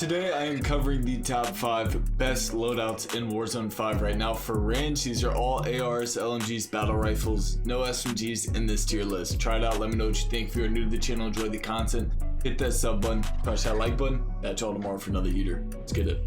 Today I am covering the top 5 best loadouts in Warzone 5 right now. For range, these are all ARs, LMGs, battle rifles, no SMGs in this tier list. Try it out, let me know what you think. If you're new to the channel, enjoy the content, hit that sub button, touch that like button. Catch y'all tomorrow for another heater. Let's get it.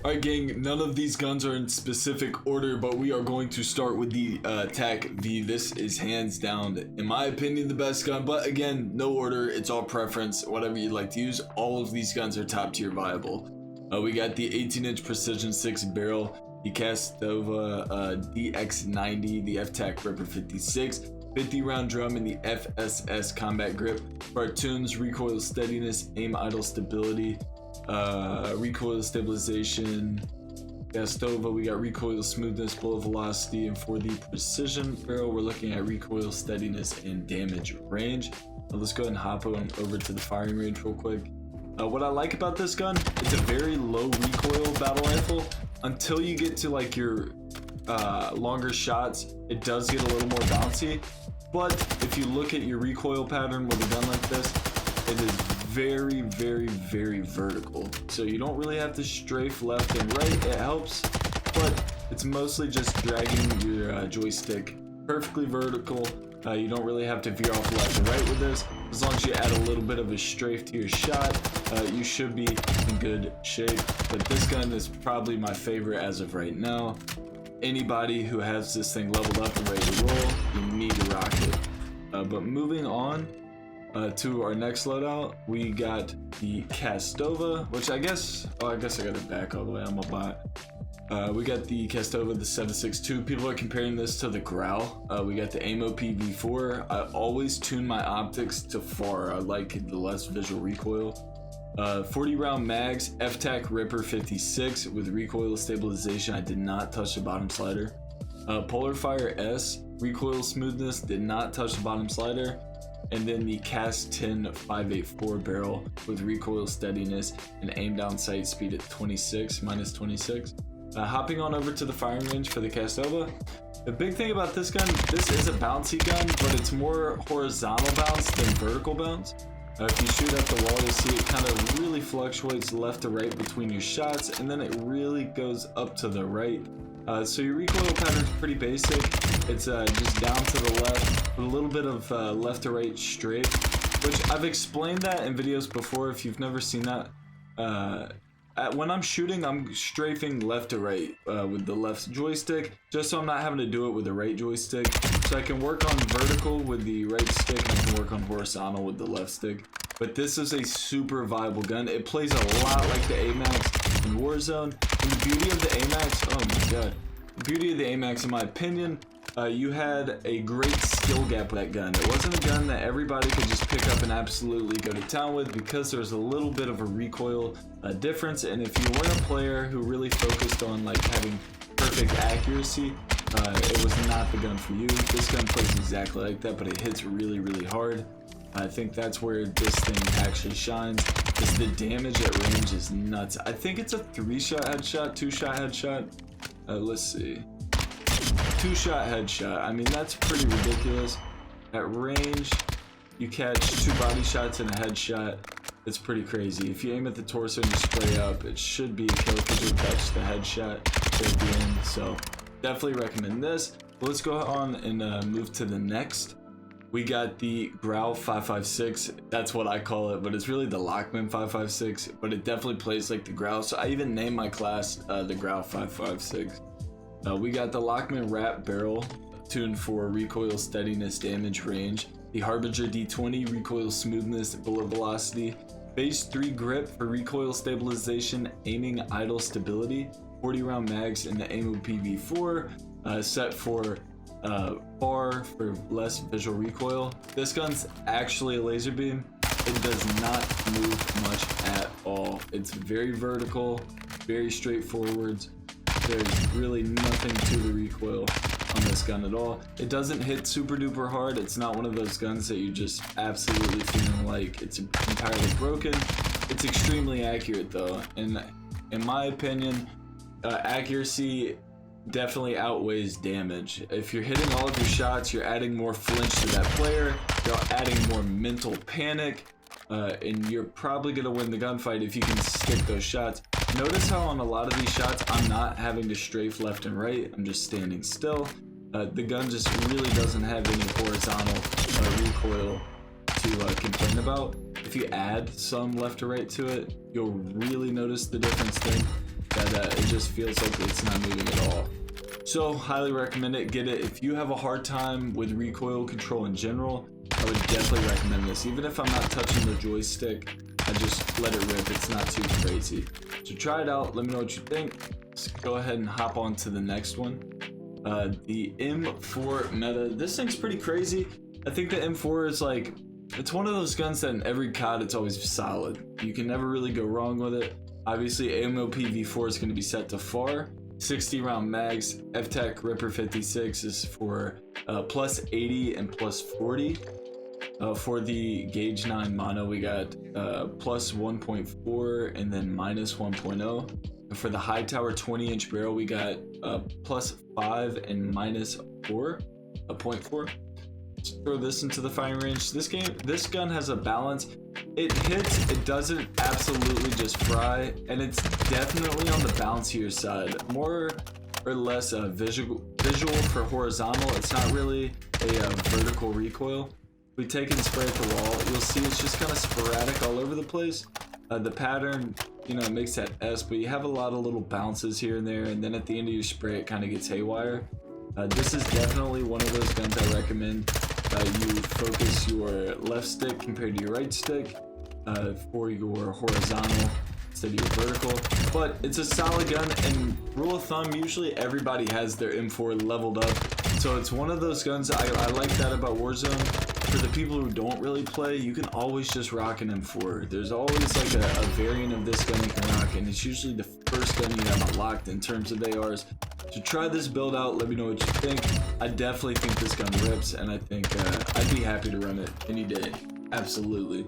Alright gang, none of these guns are in specific order, but we are going to start with the FTAC V. This is hands down, in my opinion, the best gun, but again, no order, it's all preference, whatever you like to use. All of these guns are top tier viable. We got the 18-inch precision 6 barrel, the Castova DX90, the FTAC Ripper 56, 50 round drum, and the FSS combat grip. Cartoons, recoil steadiness, aim idle stability, recoil stabilization. Castova, we got recoil smoothness, bullet velocity, and for the precision barrel we're looking at recoil steadiness and damage range. Now let's go ahead and hop on over to the firing range real quick. What I like about this gun, it's a very low recoil battle rifle. Until you get to like your longer shots, it does get a little more bouncy, but if you look at your recoil pattern with a gun like this, it is very vertical, so you don't really have to strafe left and right. It helps, but it's mostly just dragging your joystick perfectly vertical. You don't really have to veer off left and right with this. As long as you add a little bit of a strafe to your shot, you should be in good shape. But this gun is probably my favorite as of right now. Anybody who has this thing leveled up and ready to roll, you need to rock it. But moving on to our next loadout, we got the Castova, which I guess I got it back all the way. I'm a bot. We got the Castova, the 7.62. People are comparing this to the Growl. We got the AMOP V4. I always tune my optics to far. I like the less visual recoil. 40 round mags, FTAC Ripper 56 with recoil stabilization. I did not touch the bottom slider. Polar Fire S, recoil smoothness, did not touch the bottom slider. And then the Cast 10 584 barrel with recoil steadiness and aim down sight speed at minus 26. Hopping on over to the firing range for the Castova. The big thing about this gun, this is a bouncy gun, but it's more horizontal bounce than vertical bounce. If you shoot at the wall, you'll see it kind of really fluctuates left to right between your shots, and then it really goes up to the right. So your recoil pattern is pretty basic. It's just down to the left with a little bit of left to right strafe, which I've explained that in videos before. If you've never seen that, when I'm shooting, I'm strafing left to right with the left joystick, just so I'm not having to do it with the right joystick. So I can work on vertical with the right stick, and I can work on horizontal with the left stick. But this is a super viable gun. It plays a lot like the AMAX in Warzone. And the beauty of the AMAX, oh my god. The beauty of the AMAX, in my opinion, you had a great skill gap with that gun. It wasn't a gun that everybody could just pick up and absolutely go to town with, because there was a little bit of a recoil difference. And if you weren't a player who really focused on like having perfect accuracy, it was not the gun for you. This gun plays exactly like that, but it hits really hard. I think that's where this thing actually shines, is the damage at range is nuts. I think it's a 3-shot headshot, 2-shot headshot. Let's see. 2-shot headshot. I mean, that's pretty ridiculous. At range, you catch 2 body shots and a headshot. It's pretty crazy. If you aim at the torso and you spray up, it should be a kill because you'll catch the headshot at the end. So definitely recommend this. Let's go on and move to the next. We got the Growl 556. That's what I call it, but it's really the Lockman 556, but it definitely plays like the Growl. So I even named my class the Growl 556. We got the Lockman Wrap barrel, tuned for recoil steadiness, damage range. The Harbinger D20, recoil smoothness, bullet velocity. Base 3 grip for recoil stabilization, aiming idle stability. 40 round mags in the AMOP V4, set for bar for less visual recoil. This gun's actually a laser beam. It does not move much at all. It's very vertical, very straightforward. There's really nothing to the recoil on this gun at all. It doesn't hit super duper hard. It's not one of those guns that you just absolutely feeling like it's entirely broken. It's extremely accurate though, and in my opinion, accuracy definitely outweighs damage. If you're hitting all of your shots, you're adding more flinch to that player, you're adding more mental panic, and you're probably going to win the gunfight if you can stick those shots. Notice how on a lot of these shots I'm not having to strafe left and right, I'm just standing still. The gun just really doesn't have any horizontal recoil to complain about. If you add some left or right to it, you'll really notice the difference then, that it just feels like it's not moving at all. So highly recommend it, get it. If you have a hard time with recoil control in general, I would definitely recommend this. Even if I'm not touching the joystick, I just let it rip, it's not too crazy. So try it out, let me know what you think. Let's go ahead and hop on to the next one. The M4 meta. This thing's pretty crazy. I think the M4 is like, it's one of those guns that in every COD it's always solid. You can never really go wrong with it. Obviously AMOP V4 is going to be set to FAR. 60 round mags. FTAC Ripper 56 is for plus 80 and plus 40. For the Gauge 9 mono we got plus 1.4 and then minus 1.0. And for the high tower 20-inch barrel we got plus 5 and minus 4.4. Let's throw this into the firing range. This gun has a balance. It hits, it doesn't absolutely just fry, and it's definitely on the bouncier side. More or less a visual for horizontal. It's not really a vertical recoil. We take it and spray at the wall. You'll see it's just kind of sporadic all over the place. The pattern, you know, makes that S, but you have a lot of little bounces here and there, and then at the end of your spray it kind of gets haywire. This is definitely one of those guns I recommend you focus your left stick compared to your right stick for your horizontal instead of your vertical. But it's a solid gun, and rule of thumb, usually everybody has their M4 leveled up. So it's one of those guns, I like that about Warzone. For the people who don't really play, you can always just rock an M4. There's always like a variant of this gun you can rock, and it's usually the first gun you have unlocked in terms of ARs. So try this build out, let me know what you think. I definitely think this gun rips, and I think I'd be happy to run it any day. Absolutely.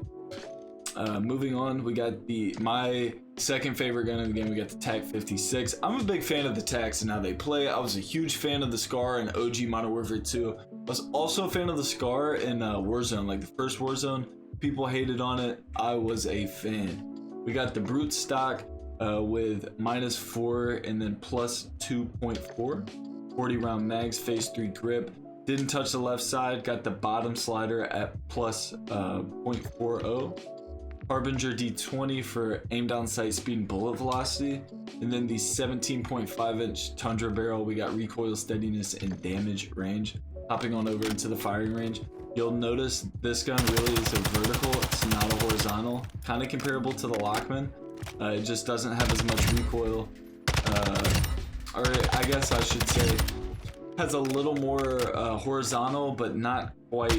Moving on, we got my second favorite gun in the game. We got the TAC 56. I'm a big fan of the TACs and how they play. I was a huge fan of the SCAR in OG Modern Warfare 2. I was also a fan of the SCAR in Warzone, like the first Warzone. People hated on it. I was a fan. We got the Brute stock with minus 4 and then plus 2.4. 40 round mags, phase 3 grip. Didn't touch the left side. Got the bottom slider at plus 0.40. Harbinger D20 for aim down sight speed and bullet velocity. And then the 17.5-inch Tundra barrel, we got recoil steadiness and damage range. Hopping on over into the firing range, you'll notice this gun really is a vertical, it's not a horizontal. Kind of comparable to the Lockman. It just doesn't have as much recoil. Or I guess I should say, has a little more horizontal, but not quite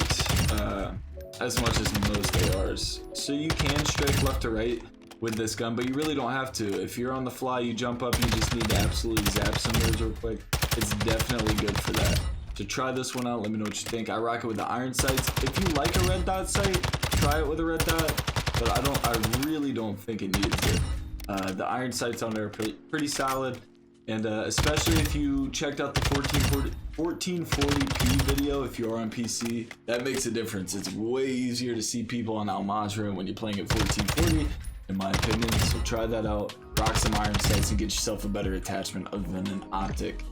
as much as most ARs. So you can strafe left to right with this gun, but you really don't have to. If you're on the fly, you jump up, you just need to absolutely zap some moves real quick. It's definitely good for that. So try this one out, let me know what you think. I rock it with the iron sights. If you like a red dot sight, try it with a red dot, but I really don't think it needs it. The iron sights on there are pretty solid. And especially if you checked out the 1440p video, if you're on PC, that makes a difference. It's way easier to see people on Al Mazrah when you're playing at 1440, in my opinion. So try that out, rock some iron sights and get yourself a better attachment other than an optic.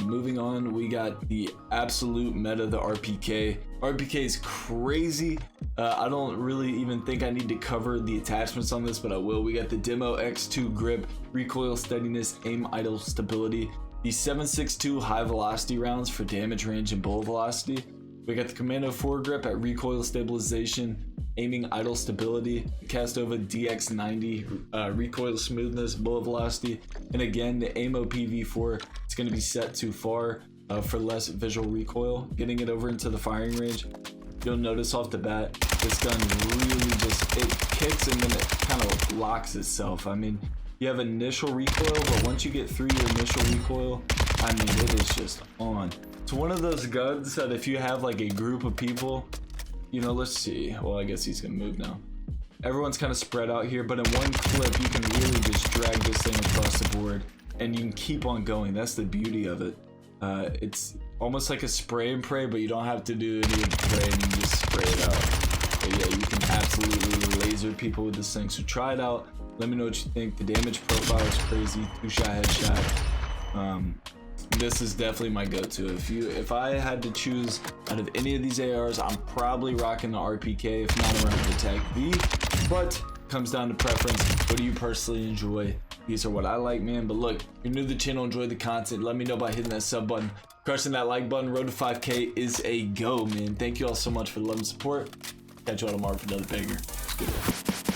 Moving on, we got the absolute meta, the RPK. RPK is crazy. I don't really even think I need to cover the attachments on this, but I will. We got the Demo X2 grip, recoil steadiness, aim idle stability. The 7.62 high velocity rounds for damage range and bullet velocity. We got the Commando 4 grip at recoil stabilization, aiming idle stability, Castova DX90 recoil smoothness, bullet velocity, and again the AMOP V4. It's going to be set to FAR for less visual recoil. Getting it over into the firing range, you'll notice off the bat this gun really it kicks and then it kind of locks itself. I mean, you have initial recoil, but once you get through your initial recoil, I mean, it is just on. It's one of those guns that if you have like a group of people, you know, let's see. Well, I guess he's gonna move now. Everyone's kind of spread out here, but in one clip, you can really just drag this thing across the board and you can keep on going. That's the beauty of it. It's almost like a spray and pray, but you don't have to do any of the praying, you just spray it out. But yeah, you can absolutely laser people with this thing. So try it out. Let me know what you think. The damage profile is crazy. 2-shot headshot. This is definitely my go-to. If I had to choose out of any of these ARs, I'm probably rocking the RPK, if not around the FTAC V. But comes down to preference. What do you personally enjoy? These are what I like, man. But look, if you're new to the channel, enjoy the content, let me know by hitting that sub button, crushing that like button. Road to 5K is a go, man. Thank you all so much for the love and support. Catch you all tomorrow for another banger. Let's get it.